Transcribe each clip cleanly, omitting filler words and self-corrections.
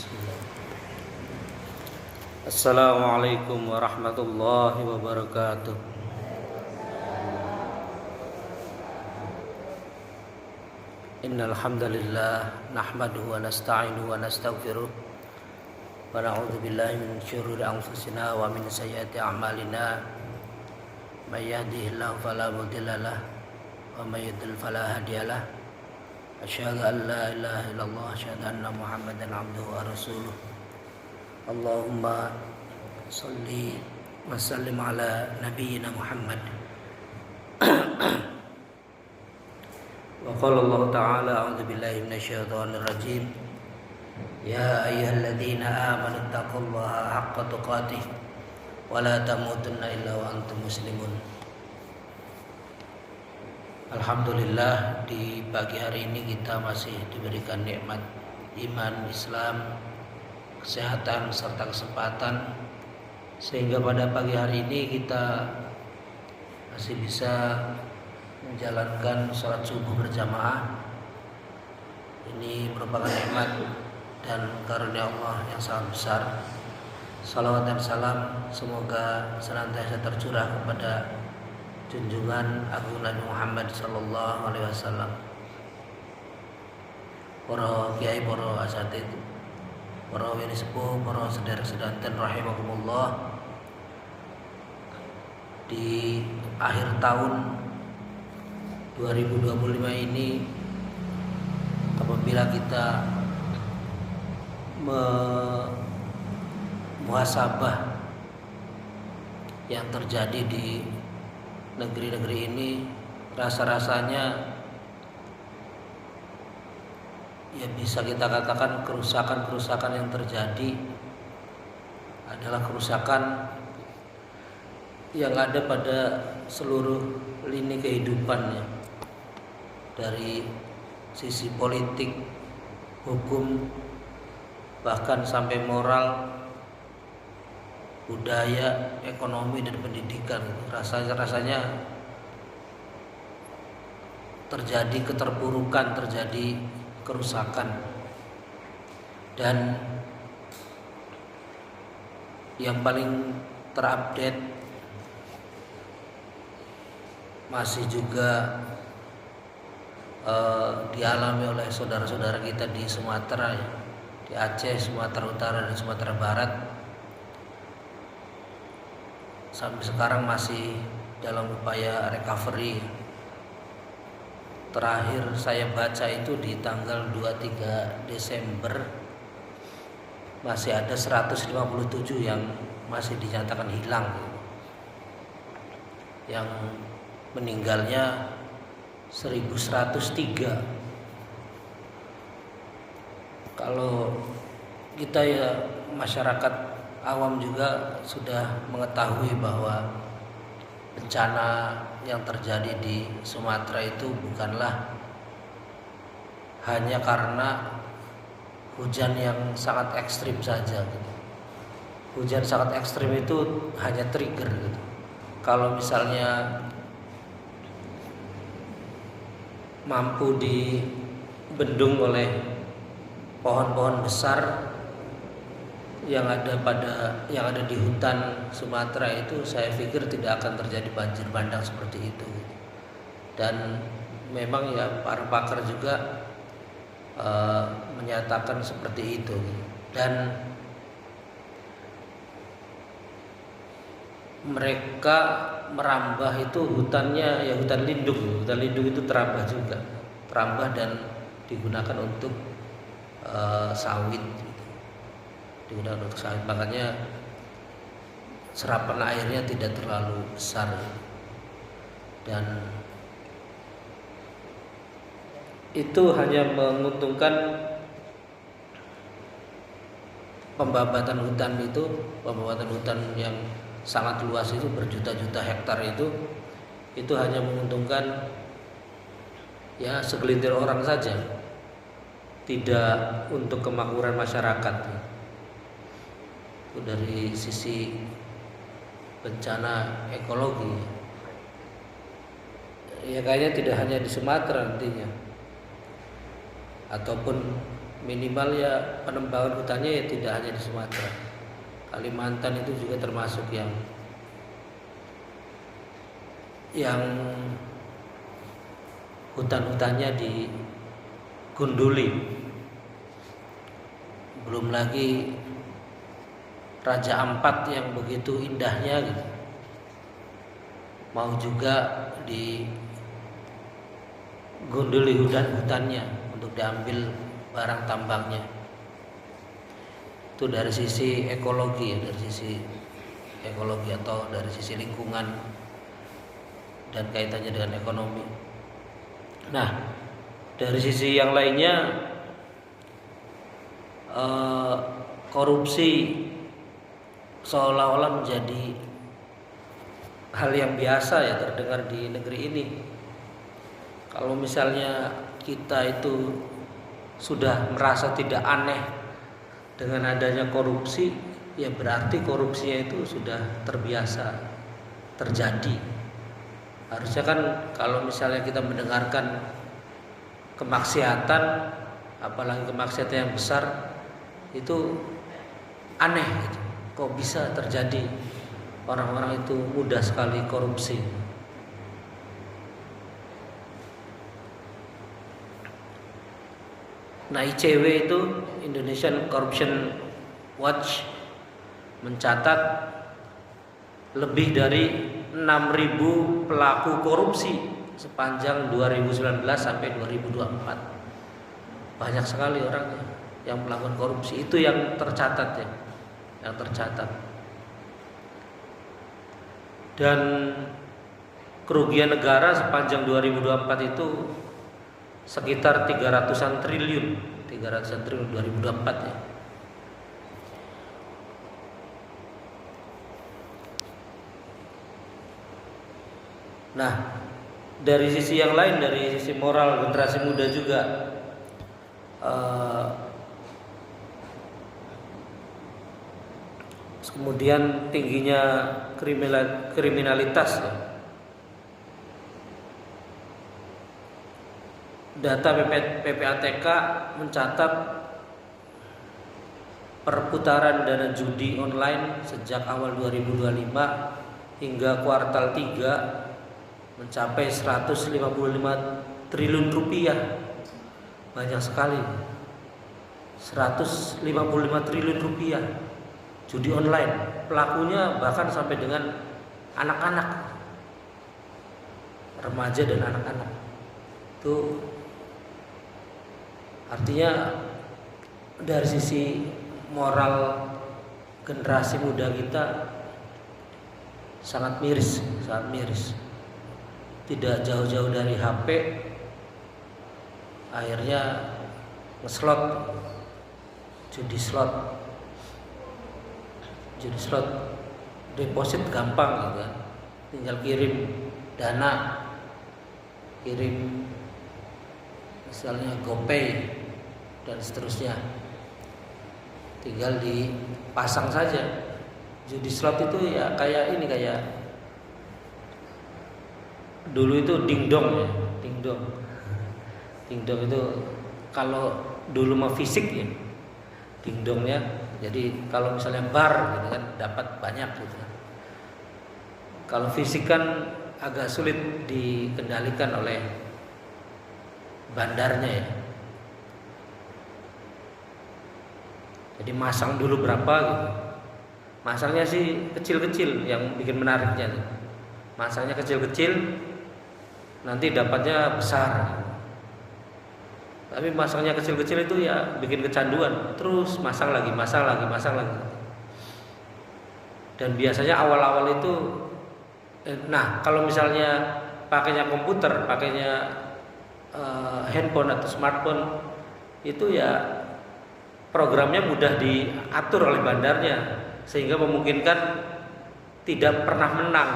Bismillah. Assalamualaikum warahmatullahi wabarakatuh. Innal hamdalillah nahmaduhu wa nasta'inuhu wa nastaghfiruh wa na'udzu billahi min syururi anfusina wa min sayyiati a'malina. May yahdihillahu fala mudhillalah wa may yudhlil fala hadiyalah. Asyhadu an la ilaha illallah wa asyhadu anna Muhammadan abduhu wa rasuluh. Allahumma shalli wa sallim ala nabiyyina Muhammad. Wa qala Allah ta'ala a'udzu billahi minasyaitonir rajim. Ya ayyuhalladzina amanu taqullaha haqqa tuqatih wa la tamutunna illa wa antum muslimun. Alhamdulillah, di pagi hari ini kita masih diberikan nikmat iman, Islam, kesehatan serta kesempatan, sehingga pada pagi hari ini kita masih bisa menjalankan sholat subuh berjamaah. Ini merupakan nikmat dan karunia Allah yang sangat besar. Salawat dan salam semoga senantiasa tercurah kepada junjungan agung Nabi Muhammad sallallahu alaihi wasallam, para kiai, para asatid, para wali sepuh, para saudara sedanten rahimakumullah. Di akhir tahun 2025 ini, apabila kita muhasabah yang terjadi di negeri-negeri ini, rasa-rasanya ya bisa kita katakan kerusakan-kerusakan yang terjadi adalah kerusakan yang ada pada seluruh lini kehidupannya, dari sisi politik, hukum, bahkan sampai moral, budaya, ekonomi, dan pendidikan. Rasanya terjadi keterpurukan, terjadi kerusakan. Dan yang paling terupdate masih juga dialami oleh saudara-saudara kita di Sumatera, di Aceh, Sumatera Utara, dan Sumatera Barat. Sampai sekarang masih dalam upaya recovery. Terakhir saya baca itu di tanggal 23 Desember masih ada 157 yang masih dinyatakan hilang, yang meninggalnya 1103. Kalau kita ya masyarakat awam juga sudah mengetahui bahwa bencana yang terjadi di Sumatera itu bukanlah hanya karena hujan yang sangat ekstrim saja gitu. Hujan sangat ekstrim itu hanya trigger gitu. Kalau misalnya mampu dibendung oleh pohon-pohon besar yang ada di hutan Sumatera itu, saya pikir tidak akan terjadi banjir bandang seperti itu. Dan memang ya para pakar juga menyatakan seperti itu. Dan mereka merambah itu hutannya ya hutan lindung itu terambah juga, terambah dan digunakan untuk sawit. Digunakan untuk sawit, makanya serapan airnya tidak terlalu besar, dan itu hanya menguntungkan pembabatan hutan yang sangat luas itu, berjuta-juta hektar itu hanya menguntungkan ya segelintir orang saja, tidak untuk kemakmuran masyarakat. Itu dari sisi bencana ekologi ya, kayaknya tidak hanya di Sumatera nantinya, ataupun minimal ya penebangan hutannya ya tidak hanya di Sumatera. Kalimantan itu juga termasuk yang hutan-hutannya digunduli. Belum lagi Raja Ampat yang begitu indahnya gitu. Mau juga digunduli hutannya untuk diambil barang tambangnya. Itu dari sisi ekologi atau dari sisi lingkungan dan kaitannya dengan ekonomi. Nah, dari sisi yang lainnya, korupsi seolah-olah menjadi hal yang biasa ya terdengar di negeri ini. Kalau misalnya kita itu sudah merasa tidak aneh dengan adanya korupsi, ya berarti korupsinya itu sudah terbiasa terjadi. Harusnya kan kalau misalnya kita mendengarkan kemaksiatan, apalagi kemaksiatan yang besar, itu aneh gitu. Kok bisa terjadi, orang-orang itu mudah sekali korupsi. Nah, ICW itu, Indonesian Corruption Watch, mencatat lebih dari 6.000 pelaku korupsi sepanjang 2019 sampai 2024. Banyak sekali orangnya yang melakukan korupsi. Itu yang tercatat ya, yang tercatat. Dan kerugian negara sepanjang 2024 itu sekitar 300-an triliun 2024 ya. Nah, dari sisi yang lain, dari sisi moral generasi muda juga, kemudian tingginya kriminalitas ya. Data PPATK mencatat perputaran dana judi online sejak awal 2025 hingga kuartal 3 mencapai 155 triliun rupiah. Banyak sekali, 155 triliun rupiah judi online. Pelakunya bahkan sampai dengan anak-anak, remaja dan anak-anak. Itu artinya dari sisi moral generasi muda kita sangat miris. Tidak jauh-jauh dari HP, akhirnya ngeslot, judi slot, deposit gampang gitu kan. Tinggal kirim dana, kirim misalnya GoPay dan seterusnya, tinggal dipasang saja. Judi slot itu ya kayak dulu itu dingdong ya, dingdong itu kalau dulu mah fisik ya dingdongnya. Jadi kalau misalnya bar gitu kan dapat banyak gitu. Kalau fisik kan agak sulit dikendalikan oleh bandarnya ya. Jadi masang dulu berapa gitu. Masangnya sih kecil-kecil yang bikin menariknya tuh. Masangnya kecil-kecil, nanti dapatnya besar. Tapi masangnya kecil-kecil itu ya bikin kecanduan. Terus masang lagi. Dan biasanya awal-awal itu nah, kalau misalnya pakainya komputer, pakainya handphone atau smartphone, itu ya programnya mudah diatur oleh bandarnya sehingga memungkinkan tidak pernah menang.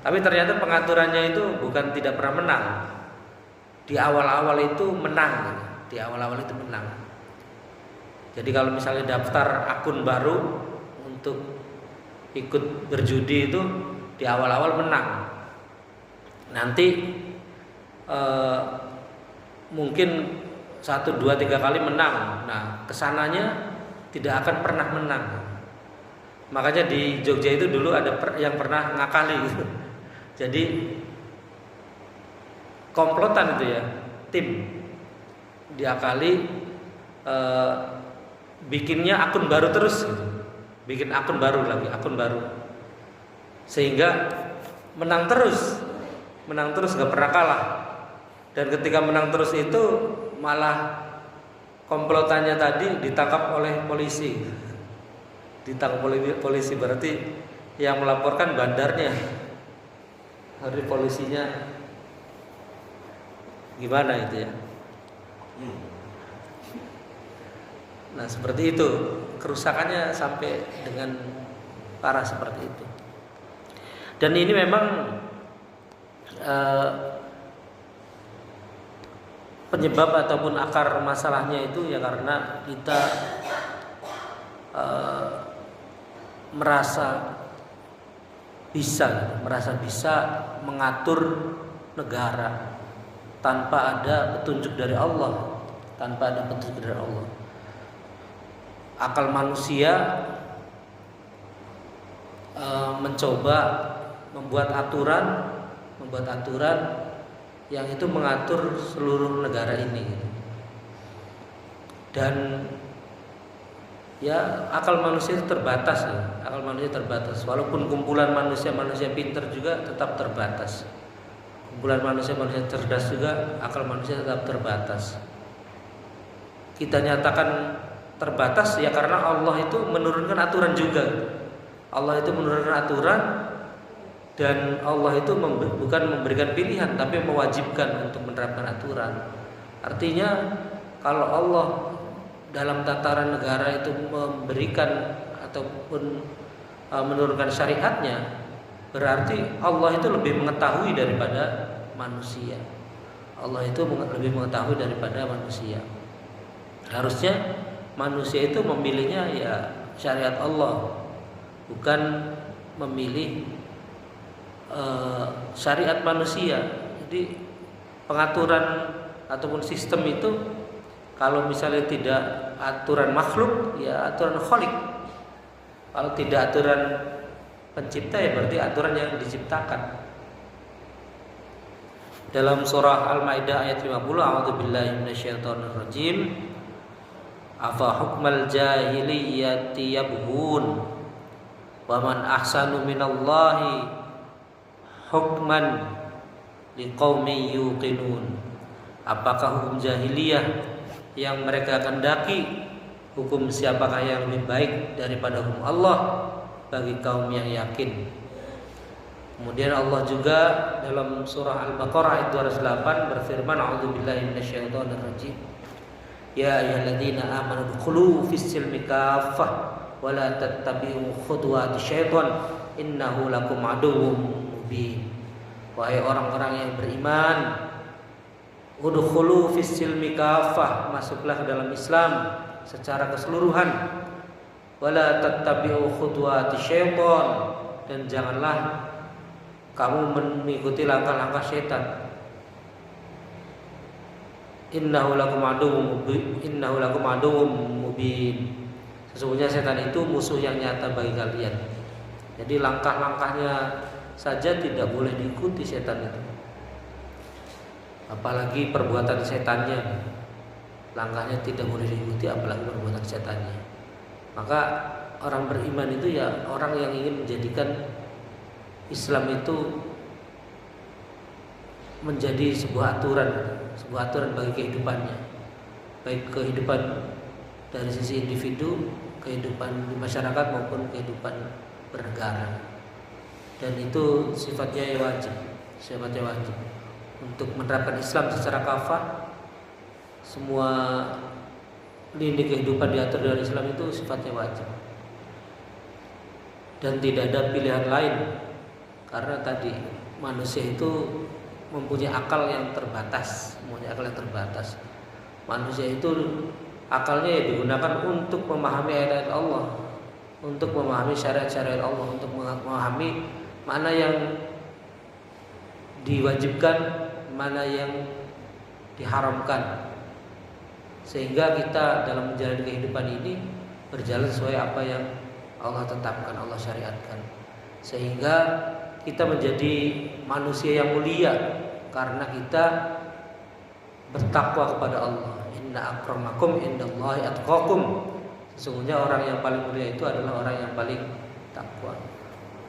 Tapi ternyata pengaturannya itu bukan tidak pernah menang. Di awal-awal itu menang. Jadi kalau misalnya daftar akun baru untuk ikut berjudi itu di awal-awal menang. Nanti mungkin 1, 2, 3 kali menang. Nah, kesananya tidak akan pernah menang. Makanya di Jogja itu dulu ada yang pernah ngakali gitu. Jadi komplotan itu ya, tim diakali, bikinnya akun baru terus gitu. Bikin akun baru lagi, akun baru, sehingga menang terus gak pernah kalah. Dan ketika menang terus itu malah komplotannya tadi ditangkap oleh polisi. Ditangkap oleh polisi, berarti yang melaporkan bandarnya. Hari polisinya gimana itu ya. Nah seperti itu, kerusakannya sampai dengan parah seperti itu. Dan ini memang penyebab ataupun akar masalahnya itu ya karena kita merasa bisa mengatur negara tanpa ada petunjuk dari Allah, Akal manusia mencoba membuat aturan yang itu mengatur seluruh negara ini. Dan ya akal manusia terbatas ya. Walaupun kumpulan manusia pintar juga tetap terbatas. Kumpulan manusia cerdas juga, akal manusia tetap terbatas. Kita nyatakan terbatas ya karena Allah itu menurunkan aturan juga. Allah itu menurunkan aturan, dan Allah itu bukan memberikan pilihan tapi mewajibkan untuk menerapkan aturan. Artinya kalau Allah dalam tataran negara itu memberikan ataupun menurunkan syariatnya, berarti Allah itu lebih mengetahui daripada manusia. Harusnya manusia itu memilihnya ya syariat Allah, bukan memilih syariat manusia. Jadi pengaturan ataupun sistem itu kalau misalnya tidak aturan makhluk ya aturan khalik. Kalau tidak aturan pencipta ya berarti aturan yang diciptakan. Dalam surah Al-Maidah ayat 50, a'udzubillahi minasyaitonirrajim, afa hukmal jahiliyyati yabghun wa man ahsanu minallahi hukman liqaumin yuqinun. Apakah hukum jahiliyah yang mereka kendaki, hukum siapakah yang lebih baik daripada hukum Allah bagi kaum yang yakin. Kemudian Allah juga dalam surah Al-Baqarah ayat 208 berfirman, a'udzubillahi minasyaitonirrajim, ya ayyuhalladzina amanu dkhulu fis-silmi kaffah wa la tattabi'u khutuwati syaitan innahu lakum aduwwum mubin. Wahai orang-orang yang beriman, udkhulu fis-silmi kaffah, masuklah ke dalam Islam secara keseluruhan, wala tattabi'u khutuwati syaitan, dan janganlah kamu mengikuti langkah-langkah setan. Innahu lakum aduwwum mubin. Sesungguhnya setan itu musuh yang nyata bagi kalian. Jadi langkah-langkahnya saja tidak boleh diikuti setan itu. Apalagi perbuatan setannya, langkahnya tidak boleh diikuti, apalagi perbuatan setannya. Maka orang beriman itu ya orang yang ingin menjadikan Islam itu menjadi sebuah aturan bagi kehidupannya, baik kehidupan dari sisi individu, kehidupan di masyarakat maupun kehidupan bernegara. Dan itu sifatnya wajib untuk menerapkan Islam secara kafah. Semua lini kehidupan diatur dari Islam itu sifatnya wajib, dan tidak ada pilihan lain. Karena tadi manusia itu mempunyai akal yang terbatas. Manusia itu akalnya ya digunakan untuk memahami ayat Allah, untuk memahami syariat-syariat Allah, untuk memahami mana yang diwajibkan, mana yang diharamkan. sehingga kita dalam menjalani kehidupan ini berjalan sesuai apa yang Allah tetapkan, Allah syariatkan, sehingga kita menjadi manusia yang mulia karena kita bertakwa kepada Allah. Inna akramakum indallahi atqakum. Sesungguhnya orang yang paling mulia itu adalah orang yang paling takwa.